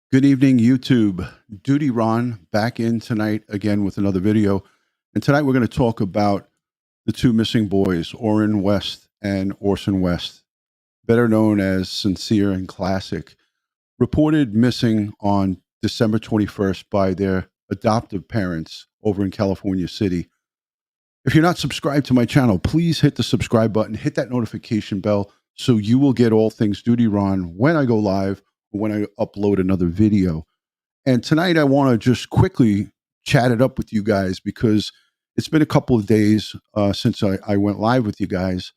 Good evening, YouTube. DutyRon back in tonight again with another video. And tonight we're going to talk about the two missing boys, Orrin West and Orson West, better known as Sincere and Classic, reported missing on December 21st by their adoptive parents over in California City. If you're not subscribed to my channel, please hit the subscribe button, hit that notification bell so you will get all things DutyRon when I go live or when I upload another video. And tonight I want to just quickly chat it up with you guys because it's been a couple of days since I went live with you guys.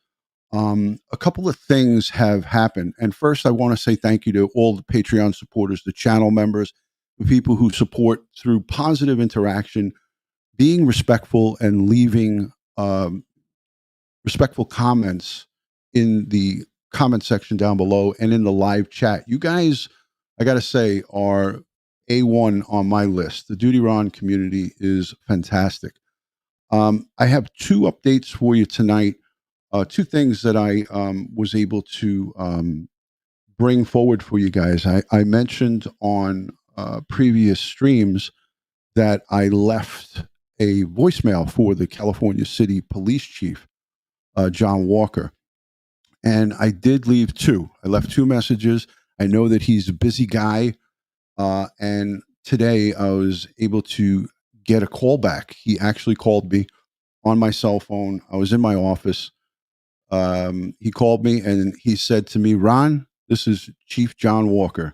A couple of things have happened. And first, I want to say thank you to all the Patreon supporters, the channel members, the people who support through positive interaction, being respectful and leaving respectful comments in the comment section down below and in the live chat. You guys, I got to say, are A1 on my list. The DutyRon community is fantastic. I have two updates for you tonight. Two things that I was able to bring forward for you guys. I mentioned on previous streams that I left a voicemail for the California City Police Chief, Jon Walker. And I did leave two. I left two messages. I know that he's a busy guy. And today I was able to get a call back. He actually called me on my cell phone. I was in my office. He called me and he said to me, "Ron, this is Chief Jon Walker.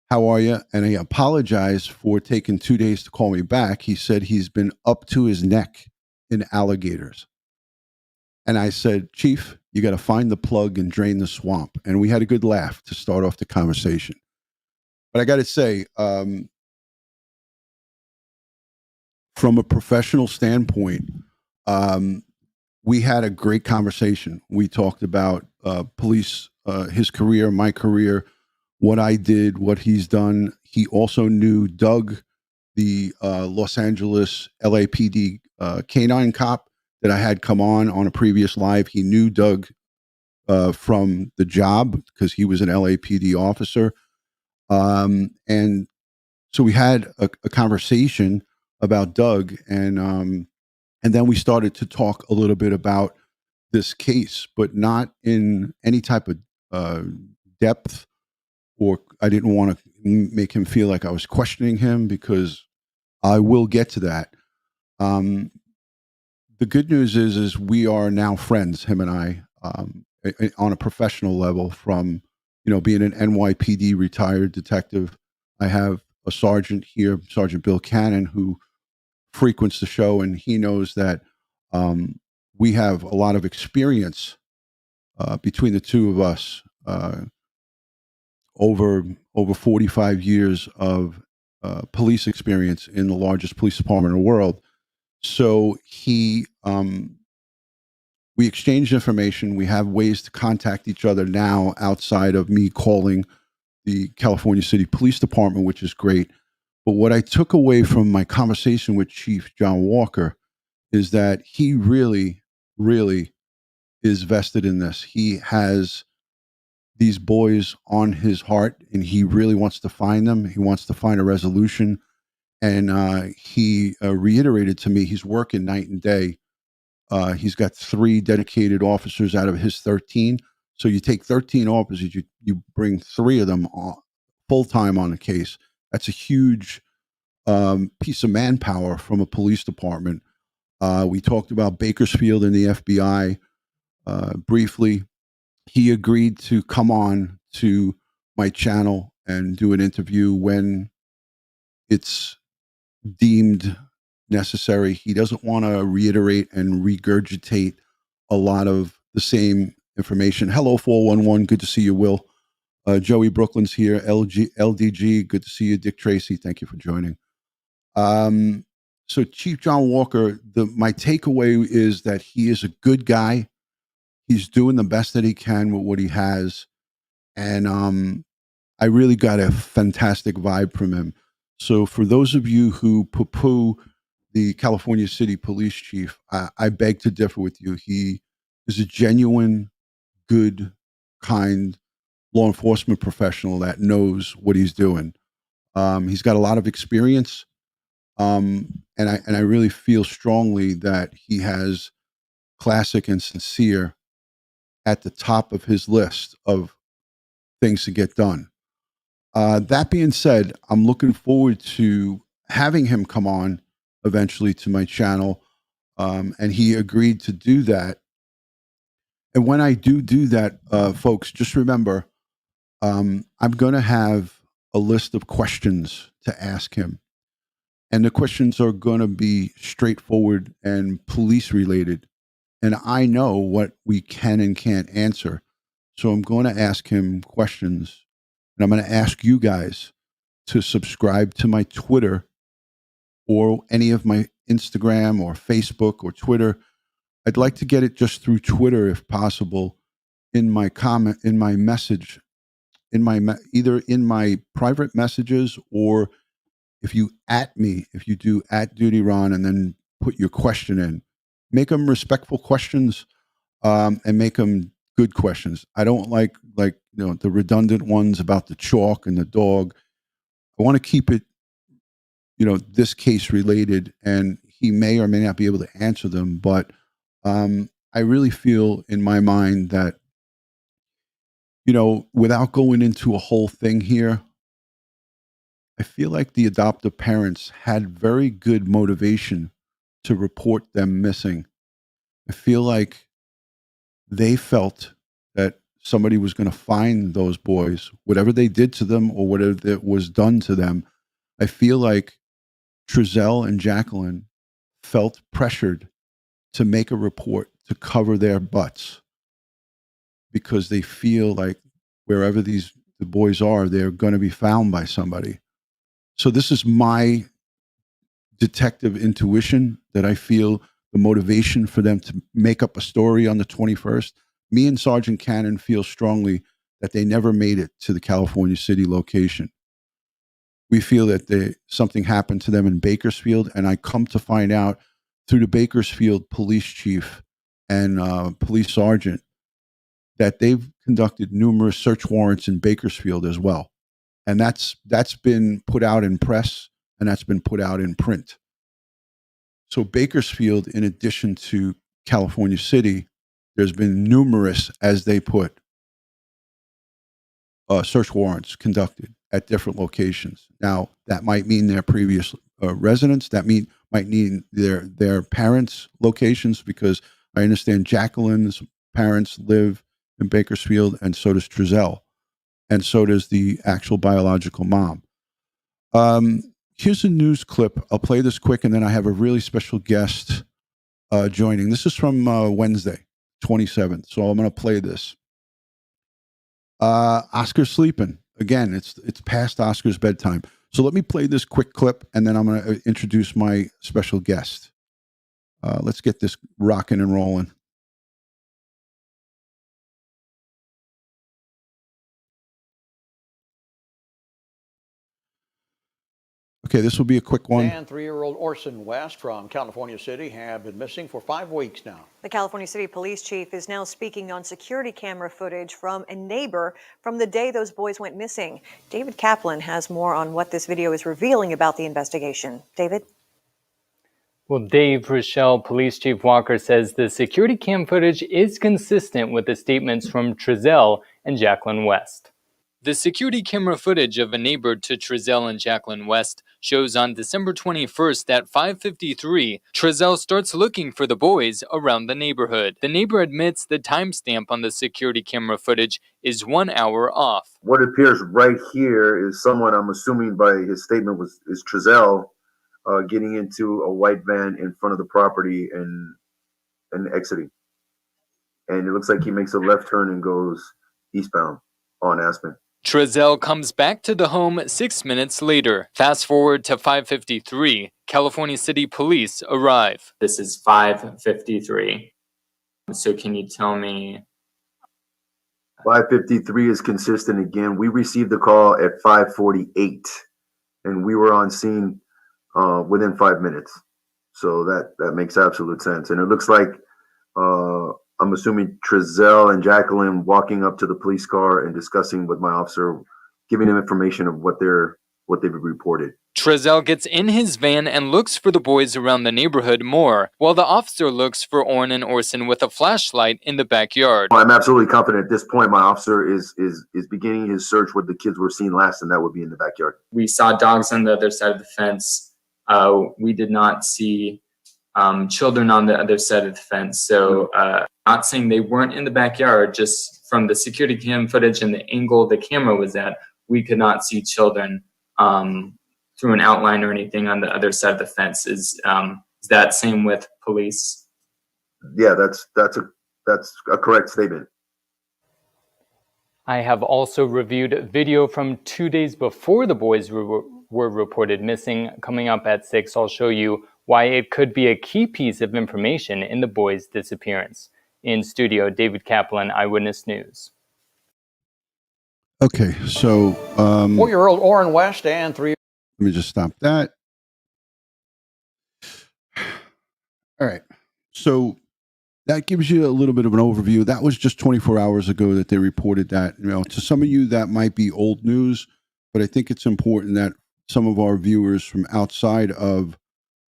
How are you?" And he apologized for taking 2 days to call me back. He said he's been up to his neck in alligators. And I said, "Chief, you got to find the plug and drain the swamp." And we had a good laugh to start off the conversation. But I got to say, from a professional standpoint, we had a great conversation. We talked about police, his career, my career, what I did, what he's done. He also knew Doug, the Los Angeles LAPD canine cop that I had come on a previous live. He knew Doug from the job because he was an LAPD officer. And so we had a conversation about Doug, and then we started to talk a little bit about this case, but not in any type of depth, or I didn't want to make him feel like I was questioning him, because I will get to that. The good news is we are now friends, him and I, on a professional level. From being an NYPD retired detective, I have a sergeant here, Sergeant Bill Cannon, who frequents the show, and he knows that we have a lot of experience between the two of us, over 45 years of police experience in the largest police department in the world. So we exchanged information. We have ways to contact each other now outside of me calling the California City Police Department, which is great. But what I took away from my conversation with Chief Jon Walker is that he really, really is vested in this. He has these boys on his heart, and he really wants to find them. He wants to find a resolution. And he reiterated to me he's working night and day. He's got 3 dedicated officers out of his 13. So you take 13 officers, you bring 3 of them full time on the case. That's a huge piece of manpower from a police department. We talked about Bakersfield and the FBI briefly. He agreed to come on to my channel and do an interview when it's deemed necessary. He doesn't want to reiterate and regurgitate a lot of the same information. Hello, 411. Good to see you, Will. Joey Brooklyn's here. LDG. Good to see you. Dick Tracy. Thank you for joining. So Chief Jon Walker, my takeaway is that he is a good guy. He's doing the best that he can with what he has. And I really got a fantastic vibe from him. So for those of you who poo-poo the California City Police Chief, I beg to differ with you. He is a genuine, good, kind law enforcement professional that knows what he's doing. He's got a lot of experience, and I really feel strongly that he has classic and sincere at the top of his list of things to get done. That being said, I'm looking forward to having him come on eventually to my channel, and he agreed to do that. And when I do that, folks, just remember, I'm going to have a list of questions to ask him. And the questions are going to be straightforward and police related. And I know what we can and can't answer. So I'm going to ask him questions. And I'm going to ask you guys to subscribe to my Twitter or any of my Instagram or Facebook or Twitter. I'd like to get it just through Twitter if possible, in my comment, in my message, either in my private messages, or if you if you do at DutyRon and then put your question in, make them respectful questions, and make them good questions. I don't like the redundant ones about the chalk and the dog. I want to keep it, this case related, and he may or may not be able to answer them, but I really feel in my mind that, without going into a whole thing here, I feel like the adoptive parents had very good motivation to report them missing. I feel like they felt that somebody was going to find those boys, whatever they did to them or whatever that was done to them. I feel like Trezell and Jacqueline felt pressured to make a report to cover their butts, because they feel like wherever the boys are, they're going to be found by somebody. So this is my detective intuition, that I feel the motivation for them to make up a story on the 21st. Me and Sergeant Cannon feel strongly that they never made it to the California City location. We feel that something happened to them in Bakersfield, and I come to find out through the Bakersfield police chief and police sergeant that they've conducted numerous search warrants in Bakersfield as well. And that's been put out in press, and that's been put out in print. So Bakersfield, in addition to California City, there's been numerous, as they put, search warrants conducted at different locations. Now, that might mean their previous residents. That might mean their parents' locations, because I understand Jacqueline's parents live in Bakersfield, and so does Trezell, and so does the actual biological mom. Here's a news clip. I'll play this quick, and then I have a really special guest joining. This is from Wednesday, 27th. So I'm going to play this. Oscar's sleeping. Again, it's past Oscar's bedtime. So let me play this quick clip, and then I'm going to introduce my special guest. Let's get this rocking and rolling. Okay, this will be a quick one. And 3-year-old Orson West from California City have been missing for 5 weeks now. The California City Police Chief is now speaking on security camera footage from a neighbor from the day those boys went missing. David Kaplan has more on what this video is revealing about the investigation. David? Well, Dave Rochelle, Police Chief Walker, says the security cam footage is consistent with the statements from Trezell and Jacqueline West. The security camera footage of a neighbor to Trezell and Jacqueline West shows on December 21st at 5:53, Trezell starts looking for the boys around the neighborhood. The neighbor admits the timestamp on the security camera footage is 1 hour off. What appears right here is someone, I'm assuming by his statement, is Trezell getting into a white van in front of the property and exiting. And it looks like he makes a left turn and goes eastbound on Aspen. Trezell comes back to the home 6 minutes later. Fast forward to 5:53. California City Police arrive. This is 5:53. So can you tell me? 5:53 is consistent again. We received the call at 5:48, and we were on scene within 5 minutes. So that makes absolute sense. And it looks like I'm assuming Trezell and Jacqueline walking up to the police car and discussing with my officer, giving him information of what they're what they've reported. Trezell gets in his van and looks for the boys around the neighborhood more, while the officer looks for Orrin and Orson with a flashlight in the backyard. I'm absolutely confident at this point my officer is beginning his search where the kids were seen last, and that would be in the backyard. We saw dogs on the other side of the fence. We did not see children on the other side of the fence. So not saying they weren't in the backyard, just from the security cam footage and the angle the camera was at, we could not see children through an outline or anything on the other side of the fence. Is that same with police? Yeah, that's a correct statement. I have also reviewed video from 2 days before the boys were reported missing. Coming up at 6, I'll show you why it could be a key piece of information in the boys' disappearance. In studio, David Kaplan, Eyewitness News. Okay, so 4-year-old Orin West and 3. let me just stop that. All right, so that gives you a little bit of an overview. That was just 24 hours ago that they reported that. You know, to some of you that might be old news, but I think it's important that some of our viewers from outside of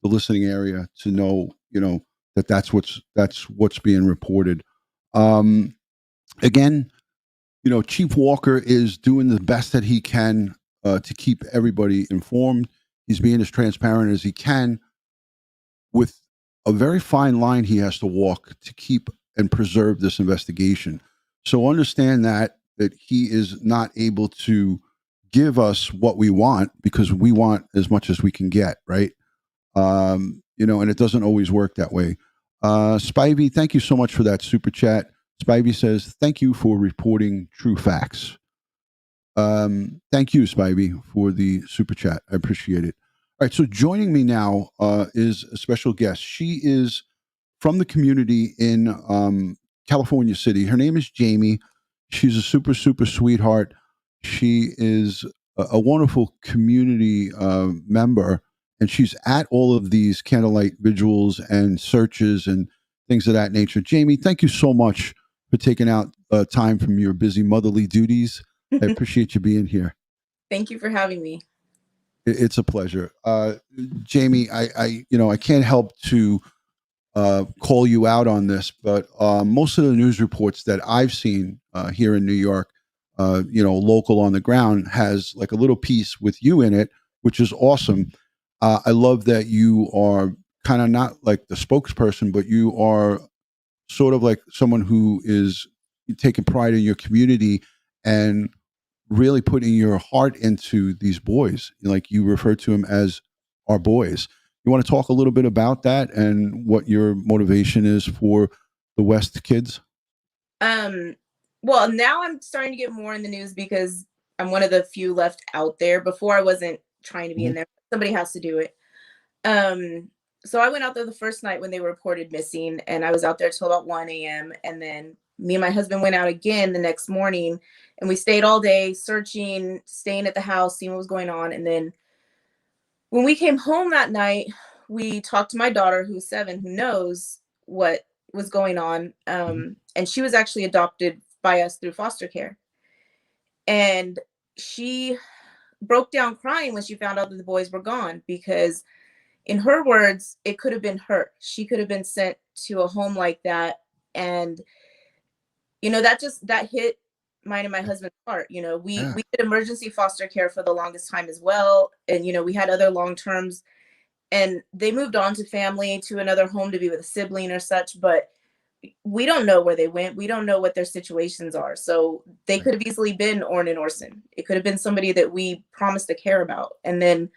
the listening area to know, you know, that's what's being reported. Again, you know, Chief Walker is doing the best that he can to keep everybody informed. He's being as transparent as he can, with a very fine line he has to walk to keep and preserve this investigation. So understand that he is not able to give us what we want, because we want as much as we can get, right? You know, and it doesn't always work that way. Spivey, thank you so much for that super chat. Spivey says, thank you for reporting true facts. Thank you, Spivey, for the super chat. I appreciate it. All right, so joining me now is a special guest. She is from the community in California City. Her name is Jamie. She's a super, super sweetheart. She is a wonderful community member, and she's at all of these candlelight vigils and searches and things of that nature. Jamie, thank you so much for taking out time from your busy motherly duties. I appreciate you being here. Thank you for having me. It's a pleasure. Jamie, I can't help to call you out on this, but most of the news reports that I've seen here in New York, local on the ground, has like a little piece with you in it, which is awesome. I love that you are kind of not like the spokesperson, but you are sort of like someone who is taking pride in your community and really putting your heart into these boys. Like, you refer to them as our boys. You want to talk a little bit about that and what your motivation is for the West kids? Well, now I'm starting to get more in the news because I'm one of the few left out there. Before, I wasn't trying to be in there. Somebody has to do it. So I went out there the first night when they were reported missing, and I was out there till about 1 a.m. And then me and my husband went out again the next morning, and we stayed all day searching, staying at the house, seeing what was going on. And then when we came home that night, we talked to my daughter, who's 7, who knows what was going on. And she was actually adopted by us through foster care. And she broke down crying when she found out that the boys were gone, because in her words, it could have been her. She could have been sent to a home like that. And, that hit mine and my husband's heart. We did emergency foster care for the longest time as well. And, we had other long terms, and they moved on to family, to another home to be with a sibling or such. But we don't know where they went. We don't know what their situations are. So they could have easily been Orrin and Orson. It could have been somebody that we promised to care about. And then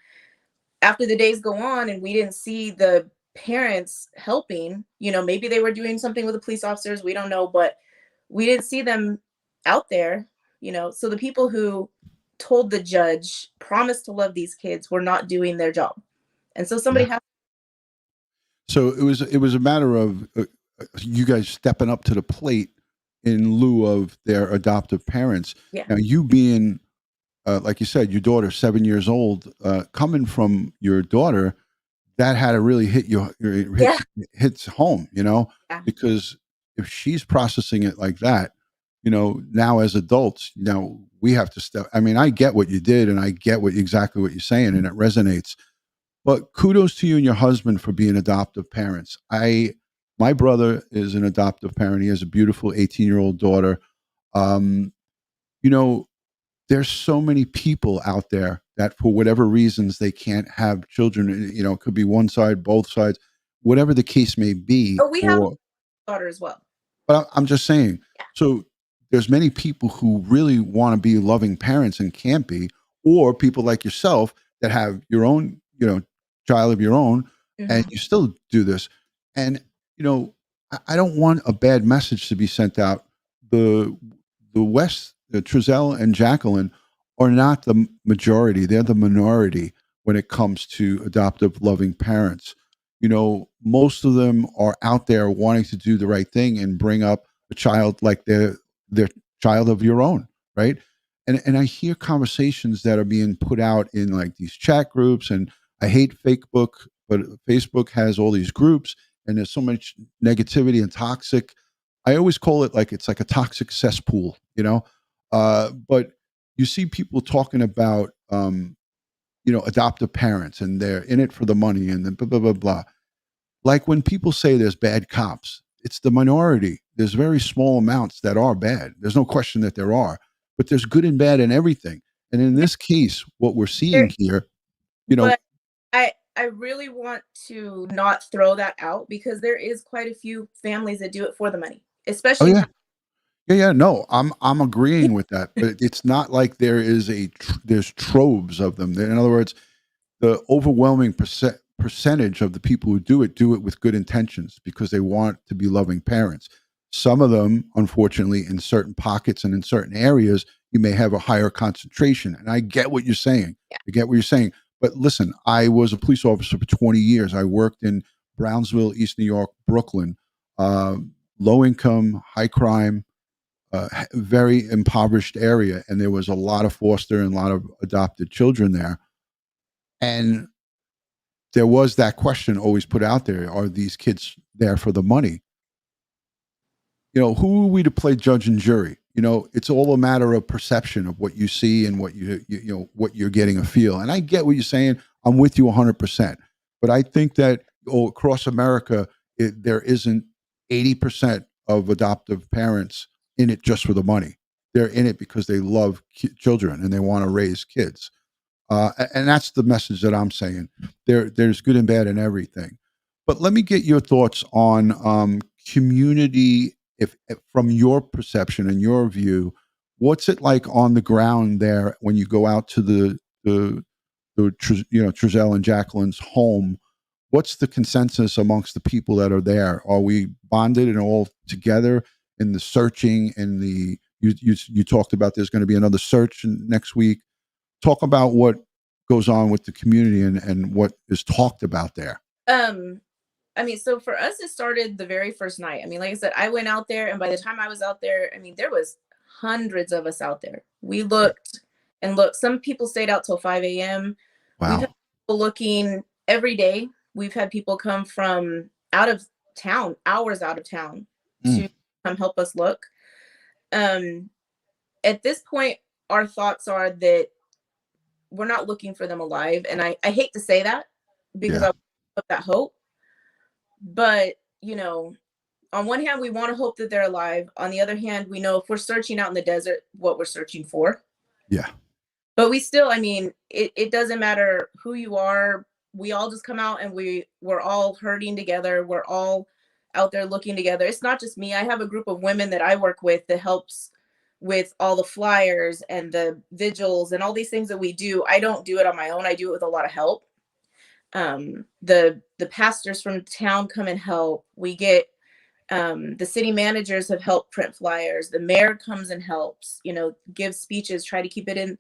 after the days go on and we didn't see the parents helping, maybe they were doing something with the police officers. We don't know, but we didn't see them out there, so the people who told the judge, promised to love these kids, were not doing their job. And so somebody had. So it was a matter of you guys stepping up to the plate in lieu of their adoptive parents. Yeah. Now, you being, like you said, your daughter, 7 years old, coming from your daughter, that had to really hit hits home, Yeah. because if she's processing it like that, now as adults, we have to step. I mean, I get what you did, and I get exactly what you're saying, and it resonates. But kudos to you and your husband for being adoptive parents. My brother is an adoptive parent. He has a beautiful 18-year-old daughter. Um, you know, there's so many people out there that for whatever reasons they can't have children. It could be one side, both sides, whatever the case may be. But we have a daughter as well. But I'm just saying. Yeah. So there's many people who really want to be loving parents and can't be, or people like yourself that have your own, child of your own, and you still do this. And I don't want a bad message to be sent out. The West, Trezell and Jacqueline are not the majority; they're the minority when it comes to adoptive, loving parents. Most of them are out there wanting to do the right thing and bring up a child like their child of your own, right? And I hear conversations that are being put out in like these chat groups, and I hate Facebook, but Facebook has all these groups, and there's so much negativity and toxic. I always call it like it's like a toxic cesspool, But you see people talking about, adoptive parents, and they're in it for the money, and then blah blah blah blah. Like when people say there's bad cops, it's the minority. There's very small amounts that are bad. There's no question that there are, but there's good and bad in everything. And in this case, what we're seeing here, But I really want to not throw that out, because there is quite a few families that do it for the money, especially. oh yeah, no, I'm agreeing with that, but it's not like there's troves of them. In other words, the overwhelming percentage of the people who do it with good intentions because they want to be loving parents. Some of them, unfortunately, in certain pockets and in certain areas, you may have a higher concentration. And I get what you're saying. Yeah. I get what you're saying. But listen, I was a police officer for 20 years. I worked in Brownsville, East New York, Brooklyn, low income, high crime, very impoverished area. And there was a lot of foster and a lot of adopted children there. And there was that question always put out there: are these kids there for the money? Who are we to play judge and jury? It's all a matter of perception of what you see and what what you're getting a feel. And I get what you're saying. I'm with you 100%. But I think that across America, there isn't 80% of adoptive parents in it just for the money. They're in it because they love children and they want to raise kids. And that's the message that I'm saying. There's good and bad in everything. But let me get your thoughts on community. If from your perception and your view, what's it like on the ground there when you go out to the Trezell and Jacqueline's home? What's the consensus amongst the people that are there? Are we bonded and all together in the searching and you talked about there's going to be another search next week. Talk about what goes on with the community and what is talked about there. So for us, it started the very first night. Like I said, I went out there, and by the time I was out there, there was hundreds of us out there. We looked and looked. Some people stayed out till 5 a.m. Wow. We've had people looking every day. We've had people come from out of town, hours out of town, to come help us look. At this point, our thoughts are that we're not looking for them alive. And I hate to say that, because I put that hope. But, on one hand, we want to hope that they're alive. On the other hand, we know if we're searching out in the desert, what we're searching for. Yeah. But we still, it doesn't matter who you are. We all just come out and we're all hurting together. We're all out there looking together. It's not just me. I have a group of women that I work with that helps with all the flyers and the vigils and all these things that we do. I don't do it on my own. I do it with a lot of help. The pastors from town come and help. We get the city managers have helped print flyers. The mayor comes and helps, gives speeches, try to keep it in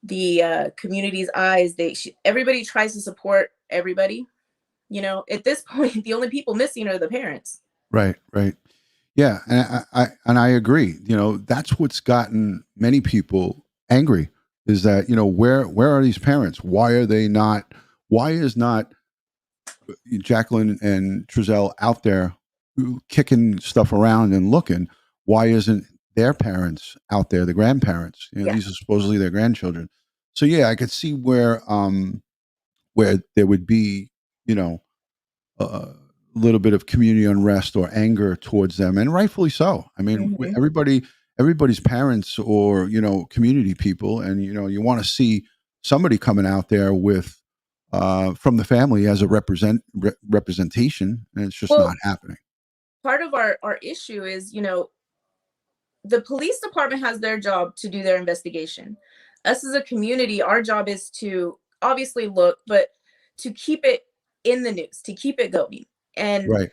the community's eyes. Everybody tries to support everybody. At this point, the only people missing are the parents. Right. Yeah, and I agree. That's what's gotten many people angry is that where are these parents? Why are they not? Why is not Jacqueline and Trezell out there kicking stuff around and looking? Why isn't their parents out there, the grandparents. You know, Yeah. these are supposedly their grandchildren. So yeah, I could see where there would be, you know, a little bit of community unrest or anger towards them, and rightfully so. I mean, Mhm. everybody's parents or, you know, community people, and you know, you want to see somebody coming out there with from the family as a representation, and it's just Well, not happening. part of our issue is, the police department has their job to do their investigation. Us as a community, our job is to obviously look, but to keep it in the news, to keep it going. And Right,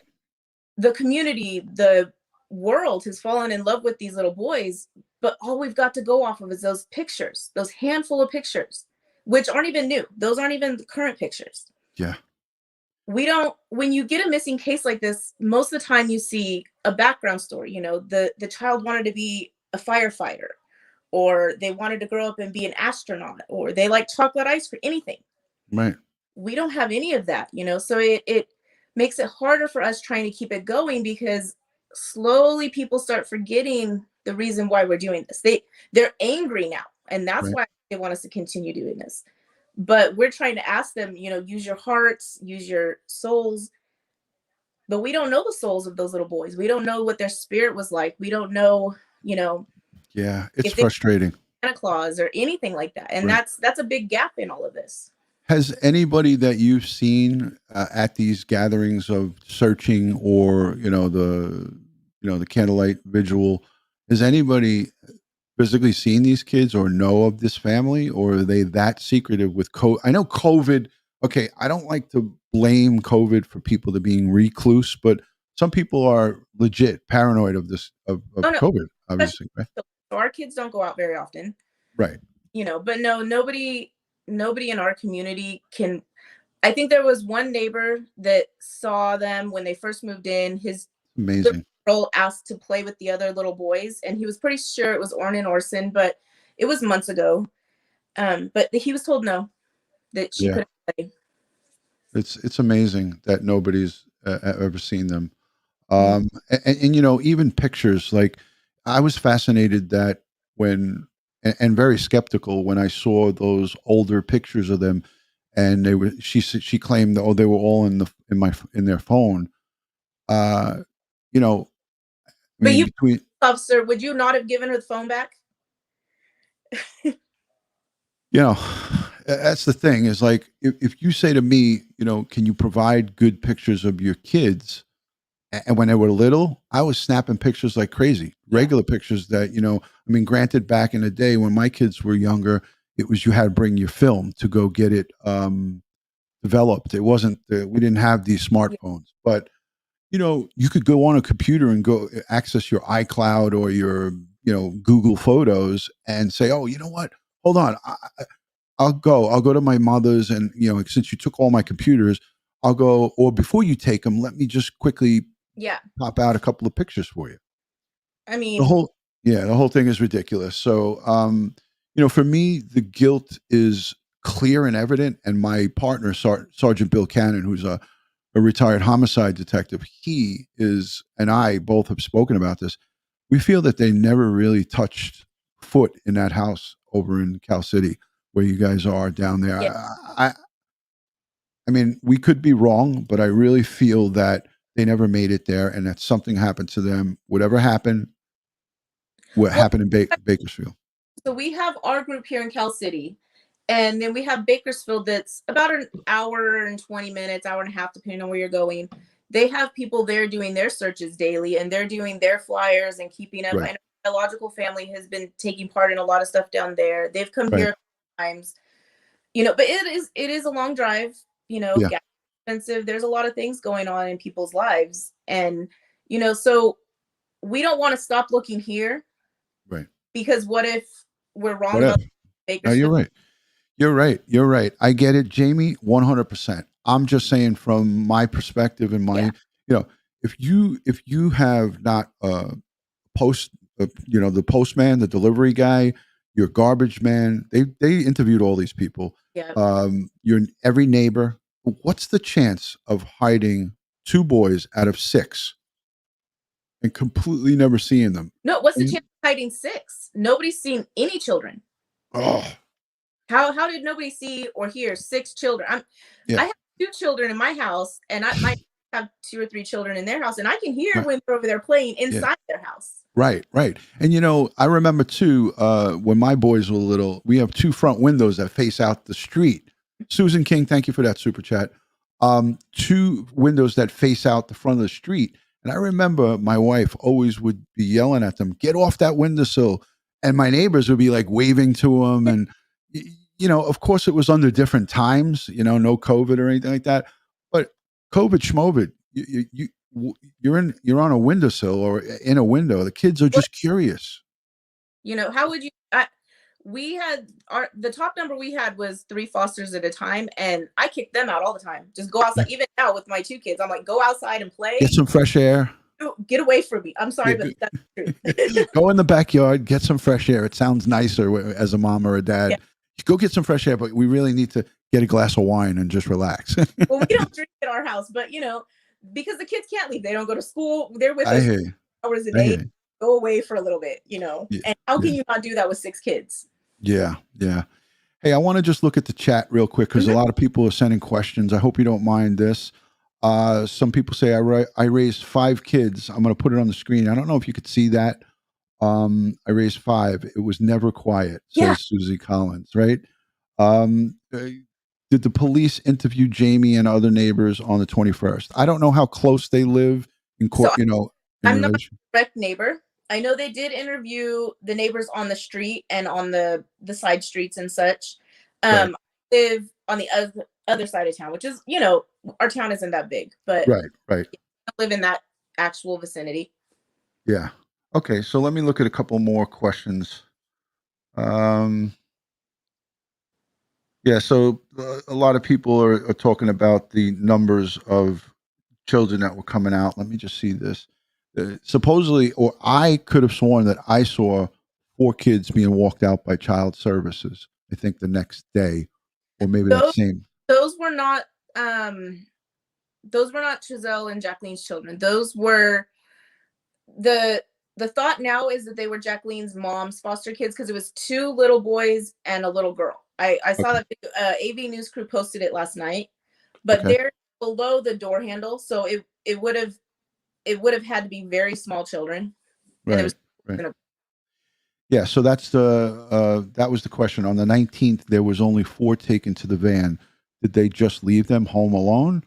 the community, the world has fallen in love with these little boys, but all we've got to go off of is those pictures, those handful of pictures, which aren't even new. Those aren't even the current pictures. yeah, We don't When you get a missing case like this, most of the time you see a background story. The child wanted to be a firefighter, or they wanted to grow up and be an astronaut, or they like chocolate ice cream, anything. right, We don't have any of that, so it makes it harder for us trying to keep it going, because slowly people start forgetting the reason why we're doing this. They're angry now, and that's right. why they want us to continue doing this. But we're trying to ask them, use your hearts, use your souls. But we don't know the souls of those little boys. We don't know what their spirit was like. We don't know, Yeah, it's if they were frustrating. Santa Claus or anything like that. And Right. that's a big gap in all of this. Has anybody that you've seen at these gatherings of searching, or the candlelight vigil, has anybody physically seen these kids or know of this family, or are they that secretive with COVID? I know COVID. Okay, I don't like to blame COVID for people to being recluse, but some people are legit paranoid of this of Oh no, COVID. Obviously, right? so our kids don't go out very often, Right. but no, nobody in our community can. I think there was one neighbor that saw them when they first moved in. His little Amazing. girl asked to play with the other little boys, and he was pretty sure it was Orrin and Orson, but it was months ago. But he was told no, that she Yeah, couldn't play. it's amazing that nobody's ever seen them. Mhm. And even pictures, like I was fascinated that when and very skeptical when I saw those older pictures of them, and they were she claimed that, oh, they were all in their phone. uh you know I But mean, you, between, officer, would you not have given her the phone back? you know that's the thing, is like, if you say to me, can you provide good pictures of your kids, and when they were little, I was snapping pictures like crazy. Yeah. Regular pictures that, I mean, granted, back in the day when my kids were younger, it was, you had to bring your film to go get it developed. It wasn't, we didn't have these Yeah. smartphones, but you could go on a computer and go access your iCloud or your, Google Photos and say, oh, you know what? Hold on. I'll go to my mother's, and, since you took all my computers, I'll go, or before you take them, let me just quickly Yeah. pop out a couple of pictures for you. I The mean, whole Yeah, the whole thing is ridiculous. So, for me, the guilt is clear and evident. And my partner, Sergeant Bill Cannon, who's a retired homicide detective, he is, and I both have spoken about this. We feel that they never really touched foot in that house over in Cal City, where you guys are down there. yeah. I mean, we could be wrong, but I really feel that they never made it there, and that something happened to them. Whatever happened, what Well, happened in Bakersfield. so we have our group here in Cal City, and then we have Bakersfield that's about an hour and 20 minutes, hour and a half, depending on where you're going. They have people there doing their searches daily, and they're doing their flyers and keeping up. Right, I know my biological family has been taking part in a lot of stuff down there. They've come right, here a couple times, but it is a long drive, yeah, gas is expensive. There's a lot of things going on in people's lives. And, so we don't want to stop looking here, right. because what if we're wrong Whatever. about No, you're Bakersfield? right. You're right. You're right. I get it, Jamie, 100%. I'm just saying from my perspective and Yeah. if you have not post, the postman, the delivery guy, your garbage man, they interviewed all these people. Yeah. Your every neighbor. What's the chance of hiding two boys out of six and completely never seeing them? No, what's the And chance hiding 6. Nobody's seen any children. Oh, How did nobody see or hear 6 children? yeah. I have 2 children in my house, and I might have 2 or 3 children in their house, and I can hear Right. when they're over there playing Yeah. inside their house. Right, right. And you know, I remember too, when my boys were little, we have 2 front windows that face out the street. Susan King, thank you for that super chat. 2 windows that face out the front of the street. And I remember my wife always would be yelling at them, get off that windowsill. And my neighbors would be like waving to them. And, you know, of course it was under different times, you know, no COVID or anything like that. But COVID schmovid, you're on a windowsill or in a window. The kids are just curious. You know, how would you? We had the top number we had was 3 fosters at a time, and I kicked them out all the time. Just go outside. Even now with my 2 kids, I'm like, go outside and play. Get some fresh air. Get away from me. I'm sorry, but that's true. Go in the backyard, get some fresh air. It sounds nicer as a mom or a dad. Yeah. Go get some fresh air, but we really need to get a glass of wine and just relax. Well, we don't drink at our house, but you know, because the kids can't leave. They don't go to school. They're with I us hear you. hours a day. Go away for a little bit, you know. Yeah. And how can you not do that with 6 kids? Yeah, yeah. Hey, I want to just look at the chat real quick because a lot of people are sending questions. I hope you don't mind this. Some people say I raised 5 kids. I'm going to put it on the screen. I don't know if you could see that. I raised 5. It was never quiet, says Susie Collins, right? Did the police interview Jamie and other neighbors on the 21st? I don't know how close they live in court, So, you know. I'm not a direct neighbor. I know they did interview the neighbors on the street and on the side streets and such. Right. I live on the other side of town, which is, you know, our town isn't that big, but Right. I live in that actual vicinity. Yeah. Okay, so let me look at a couple more questions. Yeah, so a lot of people are talking about the numbers of children that were coming out. Let me just see this. Supposedly, or I could have sworn that I saw 4 kids being walked out by child services. I think the next day, or maybe that same. Those were not Giselle and Jacqueline's children. Those were the thought now is that they were Jacqueline's mom's foster kids because it was 2 little boys and a little girl. I saw that AV News Crew posted it last night, but they're below the door handle, so it would have had to be very small children. Right. Yeah, so that's that was the question. On the 19th, there was only 4 taken to the van. Did they just leave them home alone?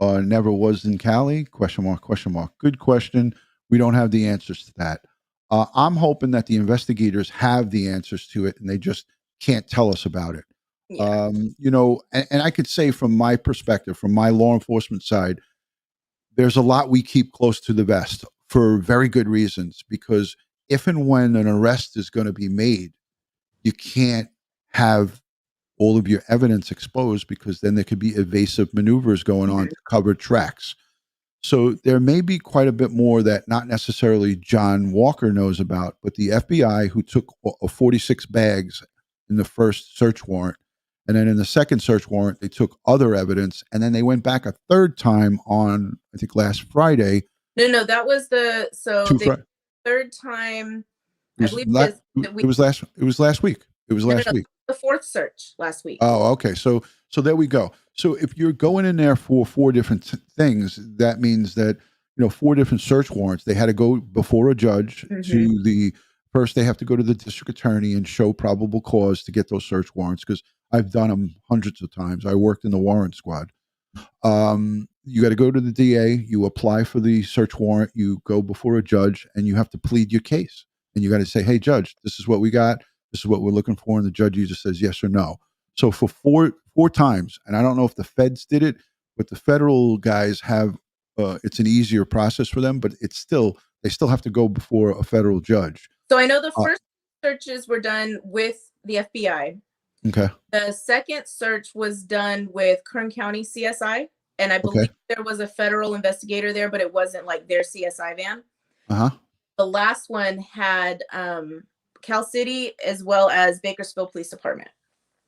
Never was in Cali? Question mark, question mark. Good question. We don't have the answers to that. I'm hoping that the investigators have the answers to it and they just can't tell us about it. Yeah. You know, and I could say from my perspective, from my law enforcement side, there's a lot we keep close to the vest for very good reasons, because if and when an arrest is going to be made, you can't have all of your evidence exposed, because then there could be evasive maneuvers going on to cover tracks. So there may be quite a bit more that not necessarily Jon Walker knows about, but the FBI, who took 46 bags in the first search warrant, and then in the second search warrant, they took other evidence, and then they went back a third time on, I think, last Friday. No, that was the third time. I believe it was last week. It was last week. The 4th search last week. Oh, okay. So there we go. So if you're going in there for 4 different things, that means that, you know, 4 different search warrants. They had to go before a judge to the first. They have to go to the district attorney and show probable cause to get those search warrants, because I've done them hundreds of times. I worked in the warrant squad. You got to go to the DA. You apply for the search warrant. You go before a judge, and you have to plead your case. And you got to say, "Hey, judge, this is what we got. This is what we're looking for," and the judge either says yes or no. So for four times, and I don't know if the feds did it, but the federal guys have. It's an easier process for them, but they still have to go before a federal judge. So I know the first searches were done with the FBI. Okay. The second search was done with Kern County CSI, and I believe there was a federal investigator there, but it wasn't like their CSI van. The last one had Cal City as well as Bakersfield Police Department.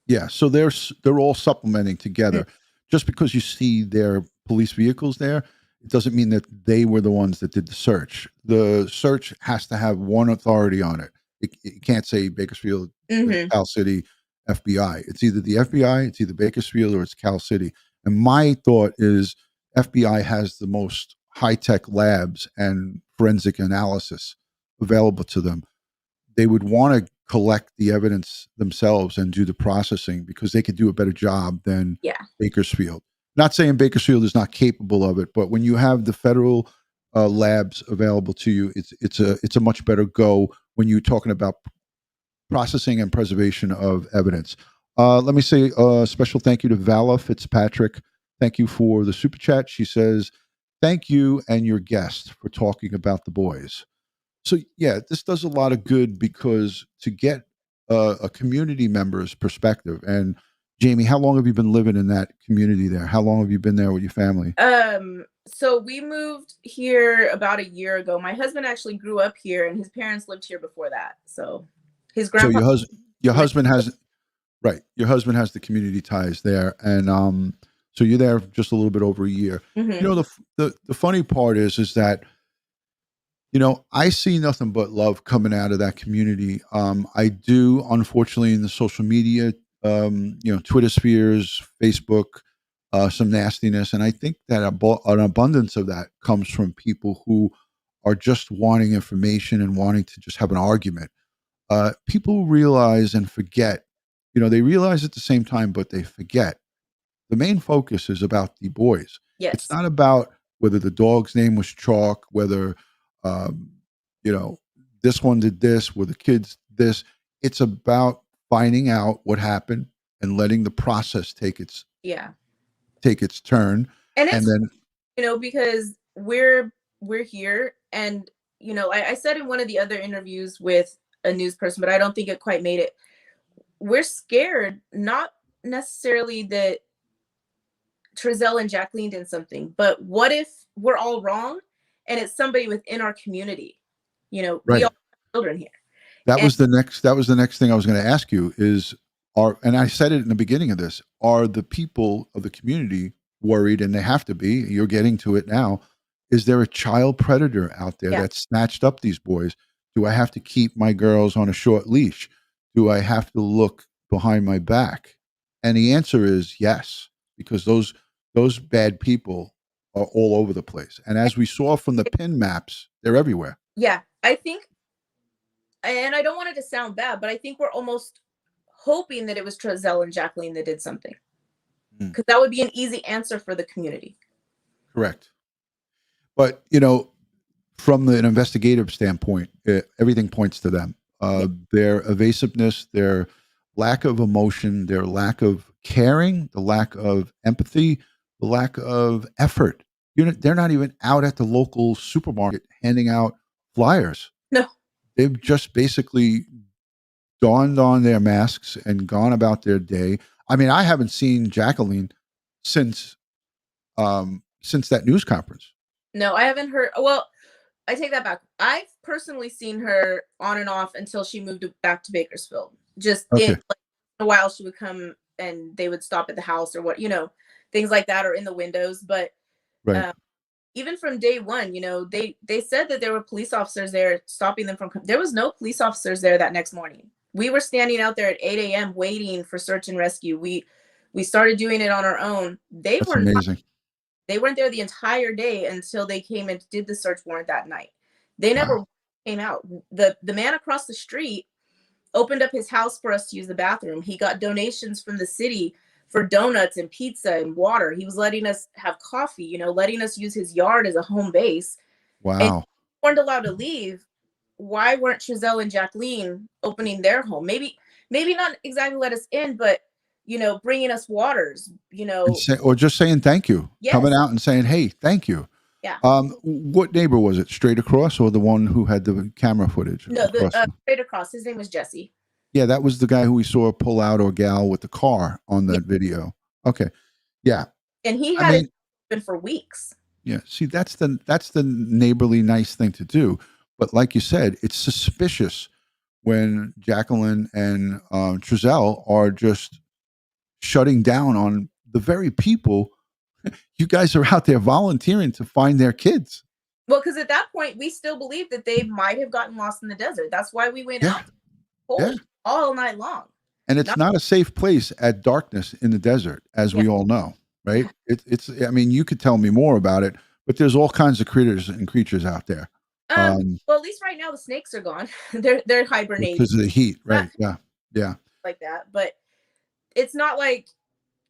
Yeah, so they're all supplementing together. Just because you see their police vehicles there, it doesn't mean that they were the ones that did the search. The search has to have one authority on it. It can't say Bakersfield, Mm-hmm. Cal City, FBI. It's either the FBI, it's either Bakersfield, or it's Cal City. And my thought is FBI has the most high-tech labs and forensic analysis available to them. They would want to collect the evidence themselves and do the processing because they could do a better job than Yeah. Bakersfield. Not saying Bakersfield is not capable of it, but when you have the federal labs available to you, it's a much better go when you're talking about processing and preservation of evidence. Let me say a special thank you to Vala Fitzpatrick. Thank you for the super chat. She says, thank you and your guest for talking about the boys. So yeah, this does a lot of good because to get a community member's perspective. And Jamie, how long have you been living in that community there? How long have you been there with your family? So we moved here about a year ago. My husband actually grew up here, and his parents lived here before that. So his grandpa. So your husband has right. Your husband has the community ties there, and so you're there just a little bit over a year. Mhm. You know, the funny part is that, you know, I see nothing but love coming out of that community. I do, unfortunately, in the social media, you know, Twitter spheres, Facebook, some nastiness. And I think that an abundance of that comes from people who are just wanting information and wanting to just have an argument. People realize and forget, you know, they realize at the same time, but they forget. The main focus is about the boys. Yes. It's not about whether the dog's name was Chalk, whether, you know, this one did this, where the kids this. It's about finding out what happened and letting the process take its turn. And it's, then, you know, because we're here, and you know, I said in one of the other interviews with a news person, but I don't think it quite made it. We're scared, not necessarily that Trezell and Jacqueline did something, but what if we're all wrong and it's somebody within our community? You know, right. we all have children here. That was the next thing I was going to ask you is, and I said it in the beginning of this, are the people of the community worried? And they have to be. You're getting to it now. Is there a child predator out there that snatched up these boys? Do I have to keep my girls on a short leash? Do I have to look behind my back? And the answer is yes, because those bad people are all over the place. And as we saw from the pin maps, they're everywhere. Yeah, I think, and I don't want it to sound bad, but I think we're almost hoping that it was Trezell and Jacqueline that did something, because that would be an easy answer for the community. Correct. But, you know, from an investigative standpoint, everything points to them. Their evasiveness, their lack of emotion, their lack of caring, the lack of empathy, the lack of effort. You know, they're not even out at the local supermarket handing out flyers. No. They've just basically donned on their masks and gone about their day. I mean, I haven't seen Jacqueline since that news conference. No, I haven't heard. Well, I take that back. I've personally seen her on and off until she moved back to Bakersfield. Just in like, a while, she would come and they would stop at the house or what, you know, things like that, or in the windows. But even from day one, you know, they said that there were police officers there stopping them from. There was no police officers there that next morning. We were standing out there at 8 a.m. waiting for search and rescue. We started doing it on our own. That's amazing. They weren't there the entire day until they came and did the search warrant that night. They never came out. The man across the street opened up his house for us to use the bathroom. He got donations from the city for donuts and pizza and water. He was letting us have coffee, you know, letting us use his yard as a home base. Wow. And we weren't allowed to leave. Why weren't Trezell and Jacqueline opening their home? Maybe not exactly let us in, but you know, bringing us waters, you know, or just saying thank you, coming out and saying, "Hey, thank you." Yeah. What neighbor was it? Straight across, or the one who had the camera footage? No, straight across. His name was Jesse. Yeah, that was the guy who we saw pull out, or gal with the car on that video. Okay, yeah. And he had it been for weeks. Yeah. See, that's the neighborly, nice thing to do. But like you said, it's suspicious when Jacqueline and Trezell are just shutting down on the very people You guys are out there volunteering to find their kids. Well, because at that point, we still believe that they might have gotten lost in the desert. That's why we went Yeah. out cold all night long. And it's not a safe place at darkness in the desert, as we all know, right? It's. I mean, you could tell me more about it, but there's all kinds of critters and creatures out there. Well, at least right now the snakes are gone. they're hibernating because of the heat, right? Yeah. like that. But it's not like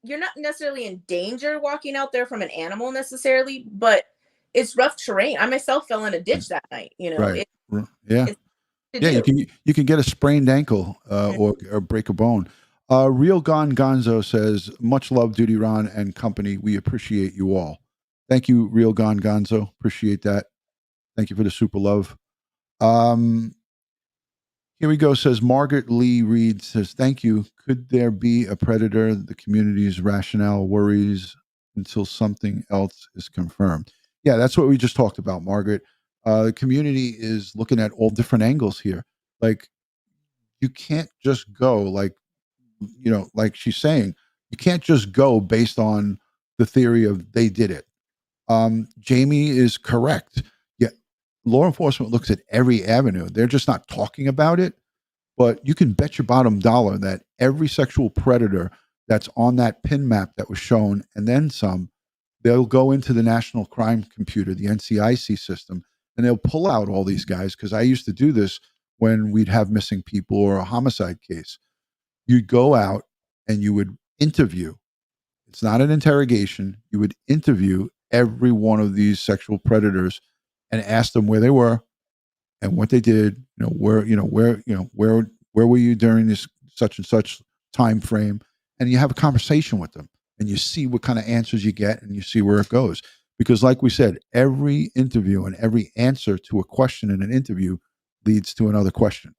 you're not necessarily in danger walking out there from an animal necessarily, but it's rough terrain. I myself fell in a ditch that night. Right. You can get a sprained ankle or break a bone. Real Gon Gonzo says, much love, DutyRon and company. We appreciate you all. Thank you, Real Gon Gonzo. Appreciate that. Thank you for the super love. Here we go. Says Margaret Lee Reed says, thank you. Could there be a predator? The community's rationale worries until something else is confirmed. Yeah, that's what we just talked about, Margaret. The community is looking at all different angles here. Like, you can't just go like she's saying, you can't just go based on the theory of they did it. Jamie is correct. Yeah, law enforcement looks at every avenue. They're just not talking about it, but you can bet your bottom dollar that every sexual predator that's on that pin map that was shown, and then some, they'll go into the National Crime Computer, the NCIC system, and they'll pull out all these guys. Because I used to do this when we'd have missing people or a homicide case. You'd go out and you would interview. It's not an interrogation. You would interview every one of these sexual predators and ask them where they were and what they did. Where were you during this such and such time frame? And you have a conversation with them, and you see what kind of answers you get, and you see where it goes. Because, like we said, every interview and every answer to a question in an interview leads to another question.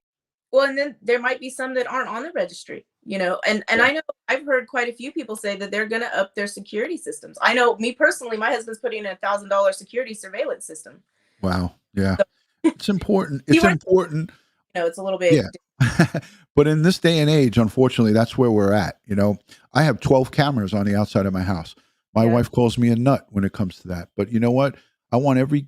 Well, and then there might be some that aren't on the registry, and I know I've heard quite a few people say that they're going to up their security systems. I know, me personally, my husband's putting in $1,000 security surveillance system. Wow. Yeah. So, it's important. It's important. It's a little bit. Yeah. But in this day and age, unfortunately, that's where we're at. I have 12 cameras on the outside of my house. My wife calls me a nut when it comes to that. But you know what? I want every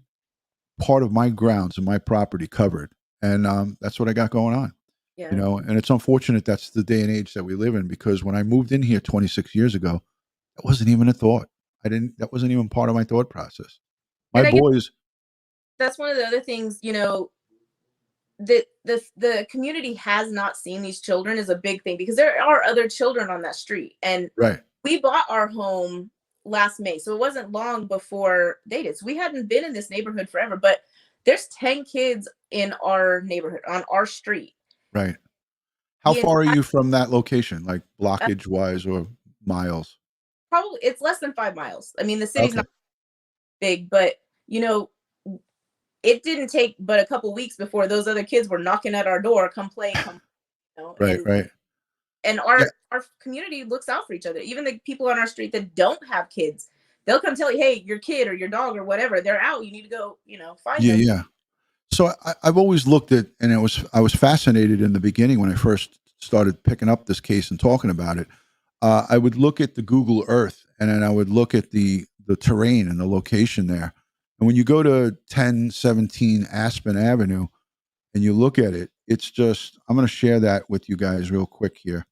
part of my grounds and my property covered. And that's what I got going on. Yeah. And it's unfortunate that's the day and age that we live in, because when I moved in here 26 years ago, that wasn't even a thought. That wasn't even part of my thought process. My boys. That's one of the other things, that the community has not seen these children is a big thing, because there are other children on that street. And we bought our home last May. So it wasn't long before they did. So we hadn't been in this neighborhood forever, but there's 10 kids in our neighborhood on our street. Right. How far are you from that location, like blockage wise or miles? Probably it's less than 5 miles. I mean, the city's not big, but it didn't take but a couple weeks before those other kids were knocking at our door, come play. Right. And our community looks out for each other. Even the people on our street that don't have kids, they'll come tell you, hey, your kid or your dog or whatever, they're out. You need to go, find them. Yeah. So I've always looked at, and I was fascinated in the beginning when I first started picking up this case and talking about it. I would look at the Google Earth, and then I would look at the terrain and the location there. And when you go to 1017 Aspen Avenue and you look at it, it's just, I'm going to share that with you guys real quick here.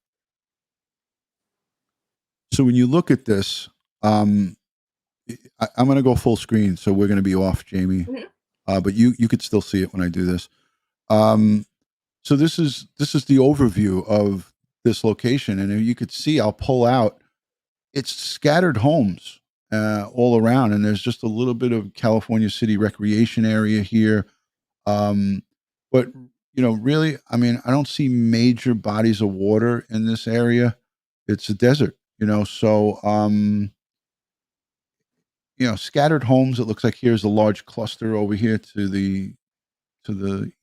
So when you look at this, I'm going to go full screen, so we're going to be off, Jamie. Mm-hmm. But you could still see it when I do this. So this is the overview of this location, and you could see, I'll pull out, it's scattered homes all around, and there's just a little bit of California City recreation area here. But really, I mean, I don't see major bodies of water in this area. It's a desert, so scattered homes. It looks like here's a large cluster over here to the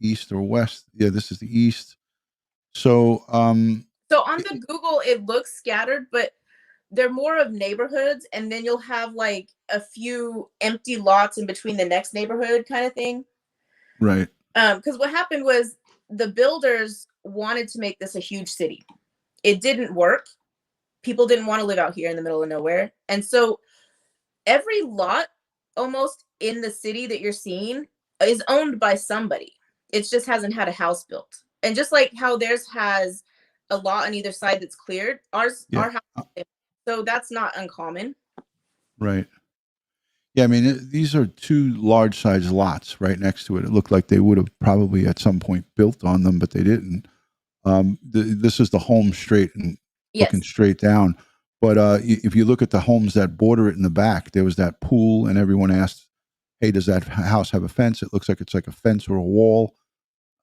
east or west. Yeah, this is the east. So so on the Google, it looks scattered, but they're more of neighborhoods, and then you'll have like a few empty lots in between the next neighborhood kind of thing. Right. Because what happened was the builders wanted to make this a huge city. It didn't work. People didn't want to live out here in the middle of nowhere. And so every lot almost in the city that you're seeing is owned by somebody. It just hasn't had a house built. And just like how theirs has a lot on either side that's cleared, Yeah. our house, so that's not uncommon. Right. Yeah, I mean, these are two large size lots right next to it. It looked like they would have probably at some point built on them, but they didn't. This is the home straight and looking Yes. straight down. But if you look at the homes that border it in the back, there was that pool, and everyone asked, "Hey, does that house have a fence?" It looks like it's like a fence or a wall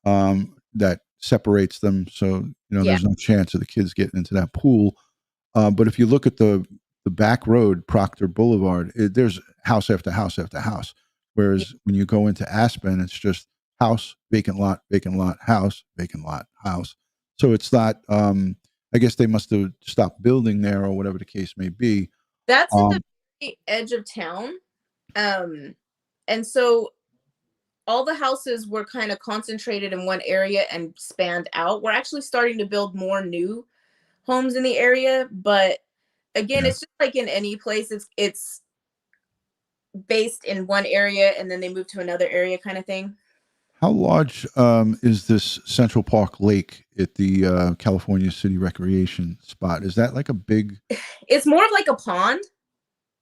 that separates them. So Yeah. there's no chance of the kids getting into that pool. But if you look at the back road, Proctor Boulevard, there's house after house after house. Whereas when you go into Aspen, it's just house, vacant lot, house, vacant lot, house. So it's not. I guess they must have stopped building there, or whatever the case may be. That's at the very edge of town. And so all the houses were kind of concentrated in one area and spanned out. We're actually starting to build more new homes in the area, but again, Yeah. it's just like in any place, it's based in one area and then they move to another area kind of thing. How large is this Central Park Lake at the California City Recreation spot? Is that like a big? It's more of like a pond.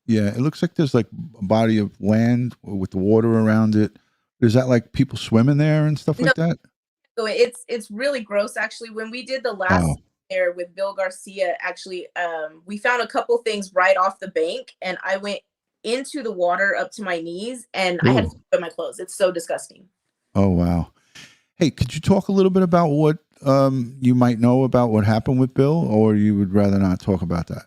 Yeah, it looks like there's like a body of land with the water around it. Is that like people swimming there and stuff like that? So it's really gross actually. When we did the last there with Bill Garcia, actually, we found a couple things right off the bank, and I went into the water up to my knees, and I had to put my clothes. It's so disgusting. Oh wow! Hey, could you talk a little bit about what you might know about what happened with Bill, or you would rather not talk about that?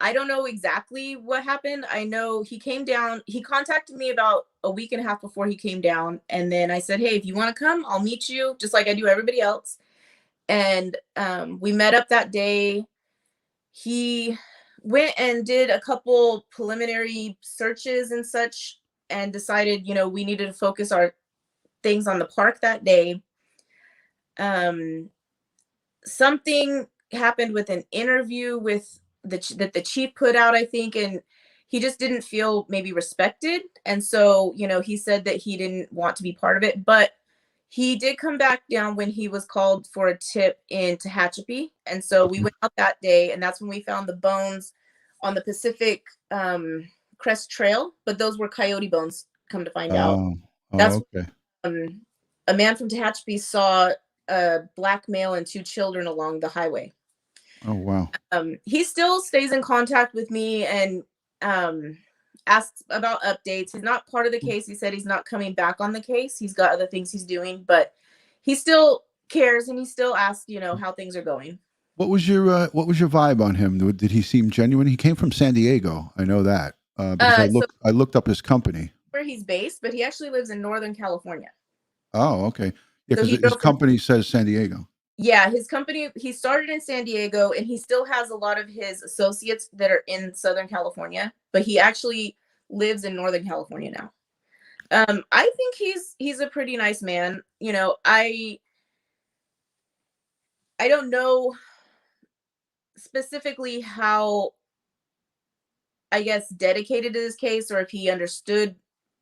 I don't know exactly what happened. I know he came down. He contacted me about a week and a half before he came down. And then I said, hey, if you want to come, I'll meet you just like I do everybody else. And we met up that day. He went and did a couple preliminary searches and such and decided, we needed to focus our things on the park that day. Something happened with an interview with that the chief put out, I think, and he just didn't feel maybe respected. And so, he said that he didn't want to be part of it, but he did come back down when he was called for a tip in Tehachapi. And so we went out that day, and that's when we found the bones on the Pacific Crest Trail, but those were coyote bones, come to find out. That's okay. A man from Tehachapi saw a black male and two children along the highway. Oh wow. He still stays in contact with me and asks about updates. He's not part of the case. He said he's not coming back on the case. He's got other things he's doing, but he still cares and he still asks, how things are going. What was your vibe on him? Did he seem genuine? He came from San Diego. I know that because I looked up his company. Where he's based, but he actually lives in Northern California. Oh, okay. Yeah, So because his company says San Diego. Yeah, his company, he started in San Diego and he still has a lot of his associates that are in Southern California, but he actually lives in Northern California now. I think he's a pretty nice man. I don't know specifically how, I guess, dedicated to this case or if he understood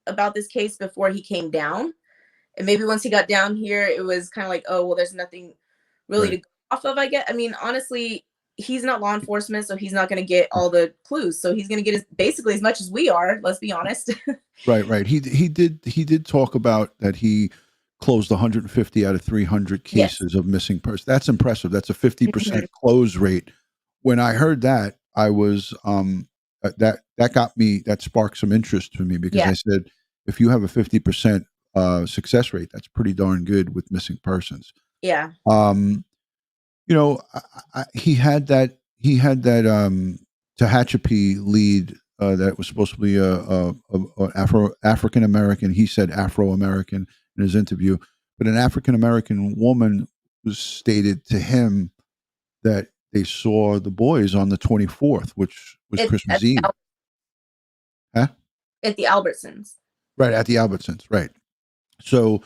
about this case before he came down. And maybe once he got down here, it was kind of like, oh, well, there's nothing really to go off of, I guess. I mean, honestly, he's not law enforcement, so he's not going to get all the clues. So he's going to get basically as much as we are, let's be honest. Right. He did talk about that he closed 150 out of 300 cases of missing persons. That's impressive. That's a 50% close rate. When I heard that, I was that sparked some interest to me because I said, if you have a 50% success rate, that's pretty darn good with missing persons. Yeah. He had that Tehachapi lead that was supposed to be a African American. He said Afro American in his interview, but an African American woman stated to him that they saw the boys on the 24th, which was Christmas Eve. At the Albertsons. Right, at the Albertsons, right. So